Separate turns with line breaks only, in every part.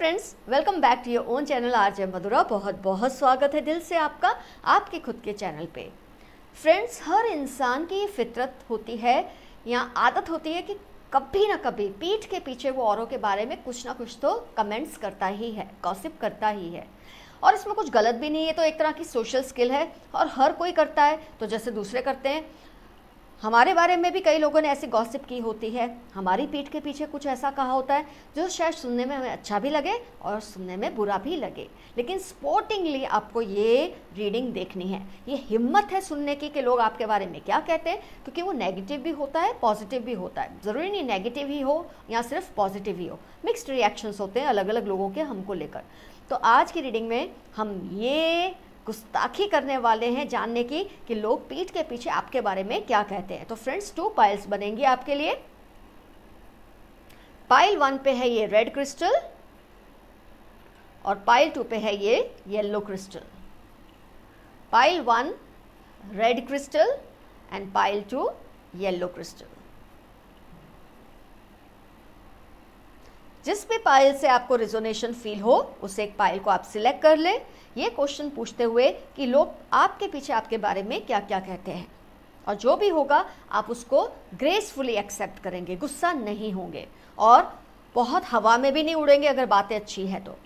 Friends, welcome back to your own channel RJ Madhura. बहुत बहुत स्वागत है दिल से आपका आपके खुद के चैनल पे। फ्रेंड्स, हर इंसान की फितरत होती है या आदत होती है कि कभी ना कभी पीठ के पीछे वो औरों के बारे में कुछ ना कुछ तो कमेंट्स करता ही है, गॉसिप करता ही है। और इसमें कुछ गलत भी नहीं है, तो एक तरह की सोशल स्किल है और हर कोई करता है। तो जैसे दूसरे करते हैं, हमारे बारे में भी कई लोगों ने ऐसी गॉसिप की होती है, हमारी पीठ के पीछे कुछ ऐसा कहा होता है जो शायद सुनने में हमें अच्छा भी लगे और सुनने में बुरा भी लगे। लेकिन स्पोर्टिंगली आपको ये रीडिंग देखनी है, ये हिम्मत है सुनने की कि लोग आपके बारे में क्या कहते हैं, क्योंकि वो नेगेटिव भी होता है, पॉजिटिव भी होता है। ज़रूरी नहीं नेगेटिव ही हो या सिर्फ पॉजिटिव ही हो, मिक्स्ड रिएक्शंस होते हैं अलग अलग लोगों के हमको लेकर। तो आज की रीडिंग में हम ये गुस्ताखी करने वाले हैं जानने की कि लोग पीठ के पीछे आपके बारे में क्या कहते हैं। तो फ्रेंड्स, 2 पाइल्स बनेंगी आपके लिए। पाइल 1 पे है ये रेड क्रिस्टल और पाइल 2 पे है ये yellow crystal. Pile 1 red crystal and pile 2 yellow crystal. जिस भी पाइल से आपको रिजोनेशन फील हो उस एक पाइल को आप सिलेक्ट कर लें, ये क्वेश्चन पूछते हुए कि लोग आपके पीछे आपके बारे में क्या क्या कहते हैं, और जो भी होगा आप उसको ग्रेसफुली एक्सेप्ट करेंगे, गुस्सा नहीं होंगे और बहुत हवा में भी नहीं उड़ेंगे अगर बातें अच्छी है तो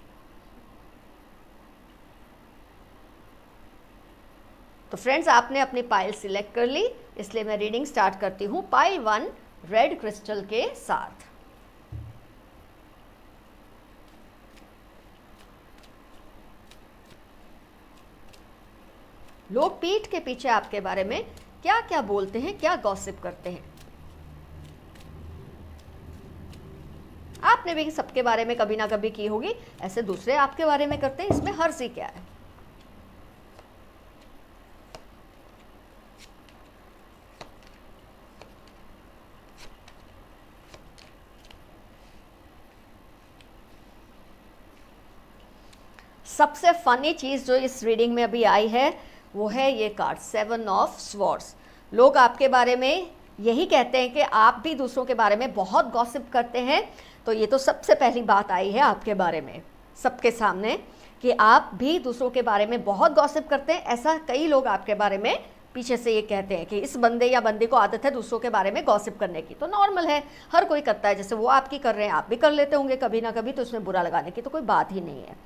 फ्रेंड्स, आपने अपनी पाइल सिलेक्ट कर ली, इसलिए मैं रीडिंग स्टार्ट करती हूँ पाइल 1 रेड क्रिस्टल के साथ। लोग पीठ के पीछे आपके बारे में क्या क्या बोलते हैं, क्या गॉसिप करते हैं। आपने भी सबके बारे में कभी ना कभी की होगी, ऐसे दूसरे आपके बारे में करते हैं, इसमें हर्ज ही क्या है। सबसे फनी चीज जो इस रीडिंग में अभी आई है वो है ये कार्ड 7 ऑफ स्वॉर्ड्स। लोग आपके बारे में यही कहते हैं कि आप भी दूसरों के बारे में बहुत गॉसिप करते हैं। तो ये तो सबसे पहली बात आई है आपके बारे में सबके सामने कि आप भी दूसरों के बारे में बहुत गॉसिप करते हैं। ऐसा कई लोग आपके बारे में पीछे से ये कहते हैं कि इस बंदे या बंदी को आदत है दूसरों के बारे में गॉसिप करने की। तो नॉर्मल है, हर कोई करता है, जैसे वो आपकी कर रहे हैं आप भी कर लेते होंगे कभी ना कभी, तो इसमें बुरा लगाने की तो कोई बात ही नहीं है।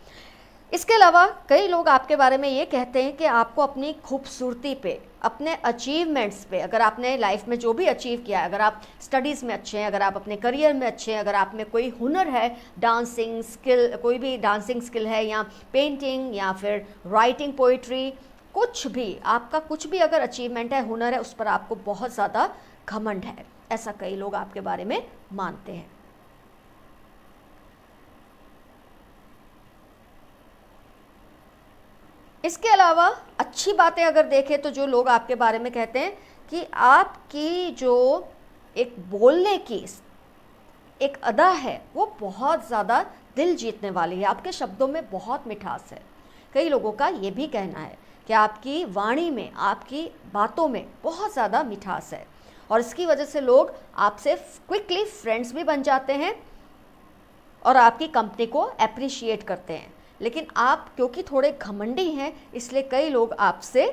इसके अलावा कई लोग आपके बारे में ये कहते हैं कि आपको अपनी खूबसूरती पे, अपने अचीवमेंट्स पे, अगर आपने लाइफ में जो भी अचीव किया है, अगर आप स्टडीज़ में अच्छे हैं, अगर आप अपने करियर में अच्छे हैं, अगर आप में कोई हुनर है, डांसिंग स्किल, कोई भी डांसिंग स्किल है या पेंटिंग या फिर राइटिंग, पोइट्री, कुछ भी आपका, कुछ भी अगर अचीवमेंट है, हुनर है, उस पर आपको बहुत ज़्यादा घमंड है। ऐसा कई लोग आपके बारे में मानते हैं। इसके अलावा अच्छी बातें अगर देखें तो जो लोग आपके बारे में कहते हैं कि आपकी जो एक बोलने की एक अदा है वो बहुत ज़्यादा दिल जीतने वाली है, आपके शब्दों में बहुत मिठास है। कई लोगों का ये भी कहना है कि आपकी वाणी में, आपकी बातों में बहुत ज़्यादा मिठास है और इसकी वजह से लोग आपसे क्विकली फ्रेंड्स भी बन जाते हैं और आपकी कंपनी को अप्रिशिएट करते हैं। लेकिन आप क्योंकि थोड़े घमंडी हैं, इसलिए कई लोग आपसे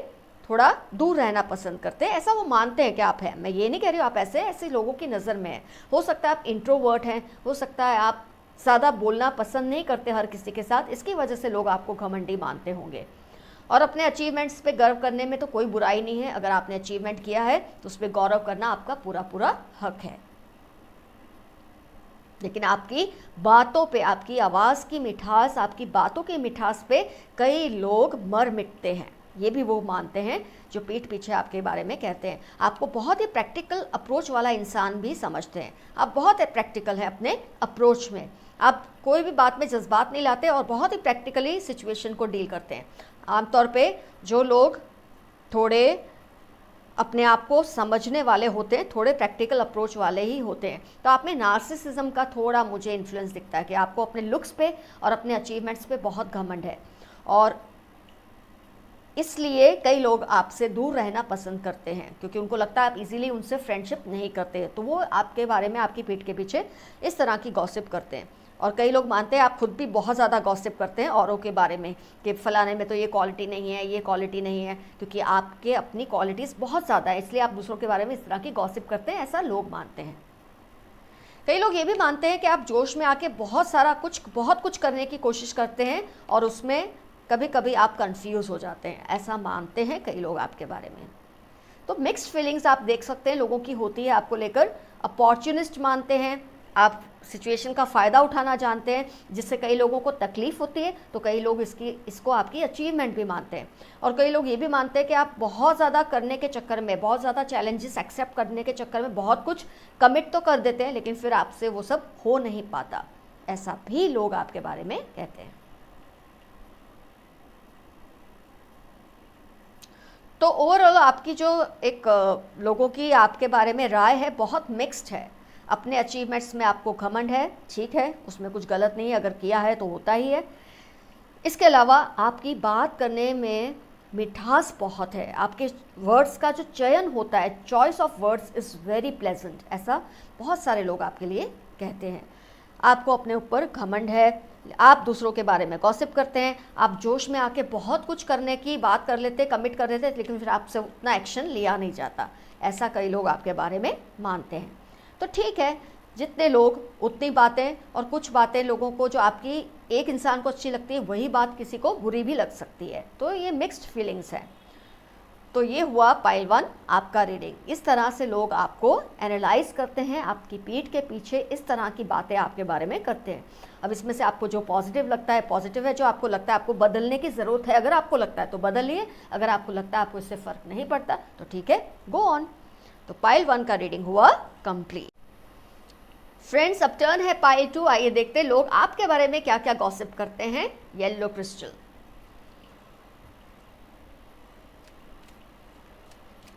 थोड़ा दूर रहना पसंद करते हैं। ऐसा वो मानते हैं कि आप हैं। मैं ये नहीं कह रही हूँ आप ऐसे लोगों की नज़र में हैं। हो सकता है आप इंट्रोवर्ट हैं, हो सकता है आप ज़्यादा बोलना पसंद नहीं करते हर किसी के साथ, इसकी वजह से लोग आपको घमंडी मानते होंगे। और अपने अचीवमेंट्स पे गर्व करने में तो कोई बुराई नहीं है। अगर आपने अचीवमेंट किया है तो उस पर गौरव करना आपका पूरा पूरा हक है। लेकिन आपकी बातों पे, आपकी आवाज़ की मिठास, आपकी बातों की मिठास पे कई लोग मर मिटते हैं। ये भी वो मानते हैं जो पीठ पीछे आपके बारे में कहते हैं। आपको बहुत ही प्रैक्टिकल अप्रोच वाला इंसान भी समझते हैं। आप बहुत ही प्रैक्टिकल हैं अपने अप्रोच में, आप कोई भी बात में जज्बात नहीं लाते और बहुत ही प्रैक्टिकली सिचुएशन को डील करते हैं। आमतौर पे जो लोग थोड़े अपने आप को समझने वाले होते हैं, थोड़े प्रैक्टिकल अप्रोच वाले ही होते हैं। तो आप में नार्सिसिज्म का थोड़ा मुझे इन्फ्लुएंस दिखता है कि आपको अपने लुक्स पे और अपने अचीवमेंट्स पे बहुत घमंड है और इसलिए कई लोग आपसे दूर रहना पसंद करते हैं क्योंकि उनको लगता है आप इजीली उनसे फ्रेंडशिप नहीं करते। तो वो आपके बारे में, आपकी पीठ के पीछे इस तरह की गॉसिप करते हैं। और कई लोग मानते हैं आप खुद भी बहुत ज़्यादा गॉसिप करते हैं औरों के बारे में कि फलाने में तो ये क्वालिटी नहीं है, ये क्वालिटी नहीं है, क्योंकि आपके अपनी क्वालिटीज़ बहुत ज़्यादा है, इसलिए आप दूसरों के बारे में इस तरह की गॉसिप करते हैं, ऐसा लोग मानते हैं। कई लोग ये भी मानते हैं कि आप जोश में आके बहुत कुछ करने की कोशिश करते हैं और उसमें कभी कभी आप कंफ्यूज हो जाते हैं, ऐसा मानते हैं कई लोग आपके बारे में। तो मिक्स्ड फीलिंग्स आप देख सकते हैं लोगों की होती है आपको लेकर। अपॉर्चुनिस्ट मानते हैं, आप सिचुएशन का फ़ायदा उठाना जानते हैं, जिससे कई लोगों को तकलीफ़ होती है, तो कई लोग इसको आपकी अचीवमेंट भी मानते हैं। और कई लोग ये भी मानते हैं कि आप बहुत ज़्यादा करने के चक्कर में, बहुत ज़्यादा चैलेंजेस एक्सेप्ट करने के चक्कर में बहुत कुछ कमिट तो कर देते हैं, लेकिन फिर आपसे वो सब हो नहीं पाता, ऐसा भी लोग आपके बारे में कहते हैं। तो ओवरऑल आपकी जो एक लोगों की आपके बारे में राय है बहुत मिक्स्ड है। अपने अचीवमेंट्स में आपको घमंड है, ठीक है, उसमें कुछ गलत नहीं है, अगर किया है तो होता ही है। इसके अलावा आपकी बात करने में मिठास बहुत है, आपके वर्ड्स का जो चयन होता है, choice of words is very pleasant, ऐसा बहुत सारे लोग आपके लिए कहते हैं। आपको अपने ऊपर घमंड है, आप दूसरों के बारे में गॉसिप करते हैं, आप जोश में आके बहुत कुछ करने की बात कर लेते, कमिट कर लेते, लेकिन फिर आपसे उतना एक्शन लिया नहीं जाता, ऐसा कई लोग आपके बारे में मानते हैं। तो ठीक है, जितने लोग उतनी बातें, और कुछ बातें लोगों को जो आपकी एक इंसान को अच्छी लगती है वही बात किसी को बुरी भी लग सकती है, तो ये मिक्स्ड फीलिंग्स है। तो ये हुआ पाइल 1 आपका रीडिंग। इस तरह से लोग आपको एनालाइज करते हैं, आपकी पीठ के पीछे इस तरह की बातें आपके बारे में करते हैं। अब इसमें से आपको जो पॉजिटिव लगता है पॉजिटिव है, जो आपको लगता है आपको बदलने की ज़रूरत है, अगर आपको लगता है तो बदलिए, अगर आपको लगता है आपको इससे फ़र्क नहीं पड़ता तो ठीक है, गो ऑन। तो पाइल 1 का रीडिंग हुआ कंप्लीट। फ्रेंड्स, अब टर्न है पाइल 2। आइए देखते हैं लोग आपके बारे में क्या क्या गॉसिप करते हैं। येलो क्रिस्टल,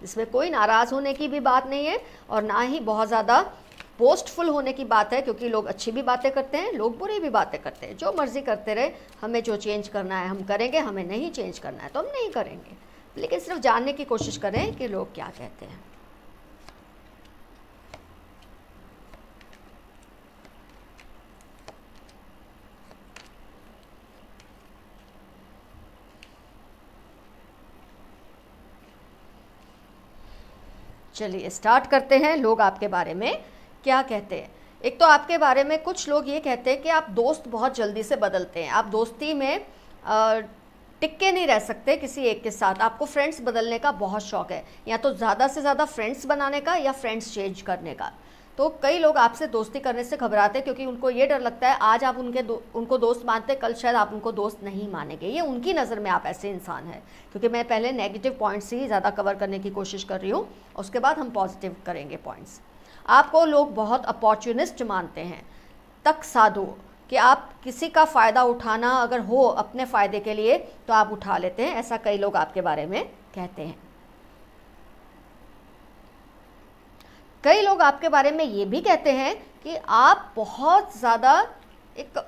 इसमें कोई नाराज़ होने की भी बात नहीं है और ना ही बहुत ज़्यादा पोस्टफुल होने की बात है, क्योंकि लोग अच्छी भी बातें करते हैं, लोग बुरी भी बातें करते हैं, जो मर्जी करते रहे, हमें जो चेंज करना है हम करेंगे, हमें नहीं चेंज करना है तो हम नहीं करेंगे, लेकिन सिर्फ जानने की कोशिश करें कि लोग क्या कहते हैं। चलिए स्टार्ट करते हैं, लोग आपके बारे में क्या कहते हैं। एक तो आपके बारे में कुछ लोग ये कहते हैं कि आप दोस्त बहुत जल्दी से बदलते हैं, आप दोस्ती में टिक के नहीं रह सकते किसी एक के साथ, आपको फ्रेंड्स बदलने का बहुत शौक है, या तो ज़्यादा से ज़्यादा फ्रेंड्स बनाने का या फ्रेंड्स चेंज करने का। तो कई लोग आपसे दोस्ती करने से घबराते हैं, क्योंकि उनको ये डर लगता है आज आप उनको दोस्त मानते हैं, कल शायद आप उनको दोस्त नहीं मानेंगे, ये उनकी नज़र में आप ऐसे इंसान हैं। क्योंकि मैं पहले नेगेटिव पॉइंट्स ही ज़्यादा कवर करने की कोशिश कर रही हूँ, उसके बाद हम पॉजिटिव करेंगे पॉइंट्स। आपको लोग बहुत अपॉर्चुनिस्ट मानते हैं, तक साधु, कि आप किसी का फ़ायदा उठाना अगर हो अपने फ़ायदे के लिए तो आप उठा लेते हैं, ऐसा कई लोग आपके बारे में कहते हैं। कई लोग आपके बारे में ये भी कहते हैं कि आप बहुत ज़्यादा एक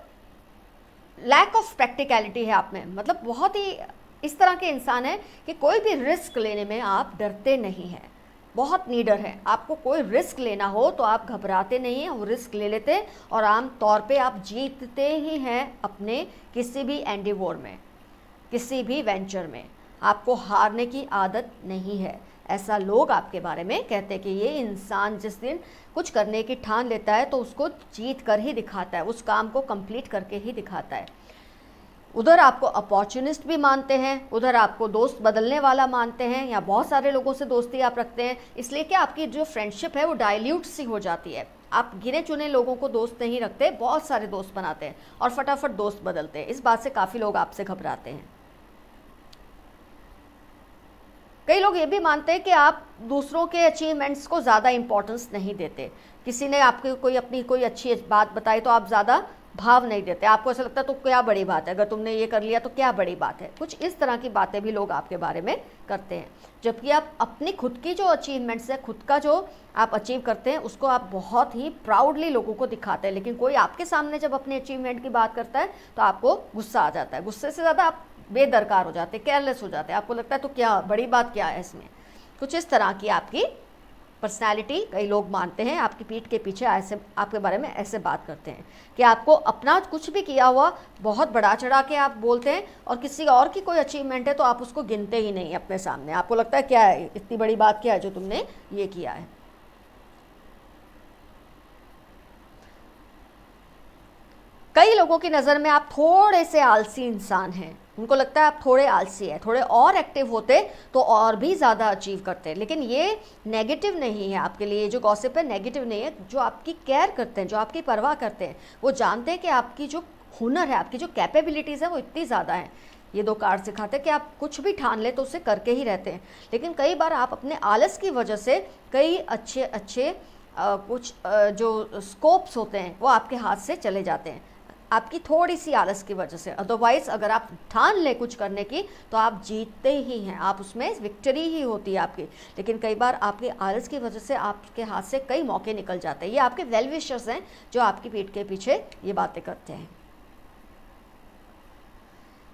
लैक ऑफ प्रैक्टिकलिटी है आप में, मतलब बहुत ही इस तरह के इंसान हैं कि कोई भी रिस्क लेने में आप डरते नहीं हैं, बहुत नीडर है। आपको कोई रिस्क लेना हो तो आप घबराते नहीं हैं, वो रिस्क ले लेते हैं और आम तौर पे आप जीतते ही हैं अपने किसी भी एंडिवोर में, किसी भी वेंचर में। आपको हारने की आदत नहीं है, ऐसा लोग आपके बारे में कहते हैं कि ये इंसान जिस दिन कुछ करने की ठान लेता है तो उसको जीत कर ही दिखाता है, उस काम को कंप्लीट करके ही दिखाता है। उधर आपको अपॉर्चुनिस्ट भी मानते हैं, उधर आपको दोस्त बदलने वाला मानते हैं, या बहुत सारे लोगों से दोस्ती आप रखते हैं, इसलिए कि आपकी जो फ्रेंडशिप है वो डाइल्यूट सी हो जाती है। आप गिने चुने लोगों को दोस्त नहीं रखते, बहुत सारे दोस्त बनाते हैं और फटाफट दोस्त बदलते हैं। इस बात से काफ़ी लोग आपसे घबराते हैं। कई लोग ये भी मानते हैं कि आप दूसरों के अचीवमेंट्स को ज़्यादा इंपॉर्टेंस नहीं देते। किसी ने आपको कोई अच्छी बात बताई तो आप ज़्यादा भाव नहीं देते, आपको ऐसा लगता है तो क्या बड़ी बात है, अगर तुमने ये कर लिया तो क्या बड़ी बात है। कुछ इस तरह की बातें भी लोग आपके बारे में करते हैं, जबकि आप अपनी खुद की जो अचीवमेंट्स है, खुद का जो आप अचीव करते हैं, उसको आप बहुत ही प्राउडली लोगों को दिखाते हैं। लेकिन कोई आपके सामने जब अपने अचीवमेंट की बात करता है तो आपको गुस्सा आ जाता है, गुस्से से ज़्यादा आप बेदरकार हो जाते हैं, केयरलेस हो जाते हैं, आपको लगता है तो क्या बड़ी बात क्या है इसमें। कुछ इस तरह की आपकी पर्सनालिटी कई लोग मानते हैं, आपकी पीठ के पीछे ऐसे आपके बारे में ऐसे बात करते हैं कि आपको अपना कुछ भी किया हुआ बहुत बढ़ा चढ़ा के आप बोलते हैं, और किसी और की कोई अचीवमेंट है तो आप उसको गिनते ही नहीं अपने सामने। आपको लगता है क्या है, इतनी बड़ी बात क्या है जो तुमने ये किया है। कई लोगों की नज़र में आप थोड़े से आलसी इंसान हैं, उनको लगता है आप थोड़े आलसी हैं, थोड़े और एक्टिव होते तो और भी ज़्यादा अचीव करते। लेकिन ये नेगेटिव नहीं है आपके लिए, जो गॉसिप है नेगेटिव नहीं है। जो आपकी केयर करते हैं, जो आपकी परवाह करते हैं, वो जानते हैं कि आपकी जो हुनर है, आपकी जो कैपेबिलिटीज़ है वो इतनी ज़्यादा है। ये दो कार्ड सिखाते हैं कि आप कुछ भी ठान ले तो उसे करके ही रहते हैं। लेकिन कई बार आप अपने आलस की वजह से कई अच्छे कुछ जो स्कोप्स होते हैं वो आपके हाथ से चले जाते हैं, आपकी थोड़ी सी आलस की वजह से। अदरवाइज़ अगर आप ठान लें कुछ करने की तो आप जीतते ही हैं, आप उसमें विक्ट्री ही होती है आपकी। लेकिन कई बार आपके आलस की वजह से आपके हाथ से कई मौके निकल जाते हैं। ये आपके वेल विशर्स हैं जो आपकी पीठ के पीछे ये बातें करते हैं।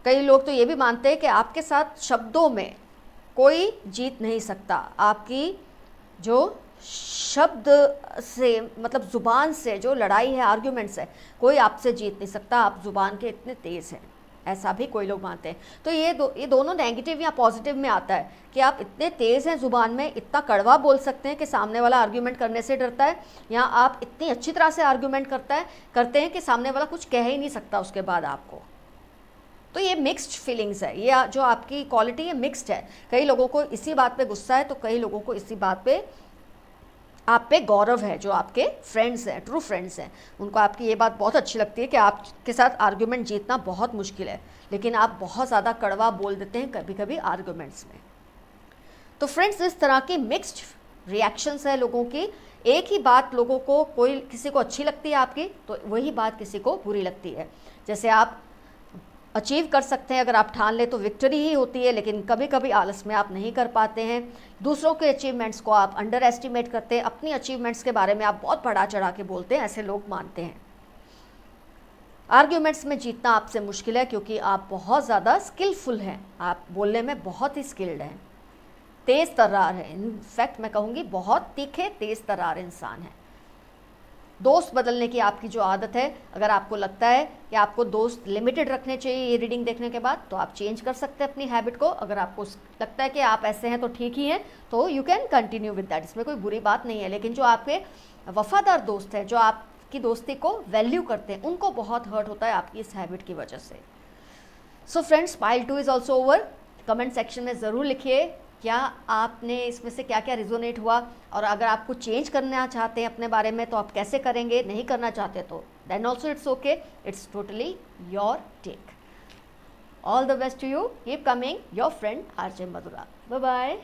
कई लोग तो ये भी मानते हैं कि आपके साथ शब्दों में कोई जीत नहीं सकता। आपकी जो शब्द से मतलब ज़ुबान से जो लड़ाई है, आर्ग्यूमेंट्स है, कोई आपसे जीत नहीं सकता, आप ज़ुबान के इतने तेज़ हैं, ऐसा भी कोई लोग मानते हैं। तो ये दोनों नेगेटिव या पॉजिटिव में आता है कि आप इतने तेज़ हैं ज़ुबान में, इतना कड़वा बोल सकते हैं कि सामने वाला आर्ग्यूमेंट करने से डरता है, या आप इतनी अच्छी तरह से आर्ग्यूमेंट करते हैं कि सामने वाला कुछ कह ही नहीं सकता उसके बाद आपको। तो ये मिक्स्ड फीलिंग्स है, ये जो आपकी क्वालिटी है मिक्स्ड है। कई लोगों को इसी बात पे गुस्सा है तो कई लोगों को इसी बात पे आप पे गौरव है। जो आपके फ्रेंड्स हैं, ट्रू फ्रेंड्स हैं, उनको आपकी ये बात बहुत अच्छी लगती है कि आपके साथ आर्ग्यूमेंट जीतना बहुत मुश्किल है, लेकिन आप बहुत ज़्यादा कड़वा बोल देते हैं कभी कभी आर्ग्यूमेंट्स में। तो फ्रेंड्स, इस तरह की मिक्स्ड रिएक्शंस है लोगों की। एक ही बात लोगों को, कोई किसी को अच्छी लगती है आपकी तो वही बात किसी को बुरी लगती है। जैसे आप अचीव कर सकते हैं, अगर आप ठान ले तो विक्ट्री ही होती है, लेकिन कभी कभी आलस में आप नहीं कर पाते हैं। दूसरों के अचीवमेंट्स को आप अंडर एस्टिमेट करते हैं, अपनी अचीवमेंट्स के बारे में आप बहुत बढ़ा चढ़ा के बोलते हैं, ऐसे लोग मानते हैं। आर्ग्यूमेंट्स में जीतना आपसे मुश्किल है क्योंकि आप बहुत ज़्यादा स्किलफुल हैं, आप बोलने में बहुत ही स्किल्ड हैं, तेज़ तर्रार है। इनफैक्ट मैं कहूँगी बहुत तीखे तेज़ तर्रार इंसान है। दोस्त बदलने की आपकी जो आदत है, अगर आपको लगता है कि आपको दोस्त लिमिटेड रखने चाहिए ये रीडिंग देखने के बाद, तो आप चेंज कर सकते हैं अपनी हैबिट को। अगर आपको लगता है कि आप ऐसे हैं तो ठीक ही हैं, तो you can continue with that, इसमें कोई बुरी बात नहीं है। लेकिन जो आपके वफादार दोस्त हैं, जो आपकी दोस्ती को वैल्यू करते हैं, उनको बहुत हर्ट होता है आपकी इस हैबिट की वजह से। So friends, pile 2 is also over. Comment section में ज़रूर लिखिए क्या आपने इसमें से क्या क्या रिजोनेट हुआ, और अगर आप कुछ चेंज करना चाहते हैं अपने बारे में तो आप कैसे करेंगे, नहीं करना चाहते तो then also it's okay, it's totally your take. All the best to you, keep coming, your friend RJ Madhura. Bye bye.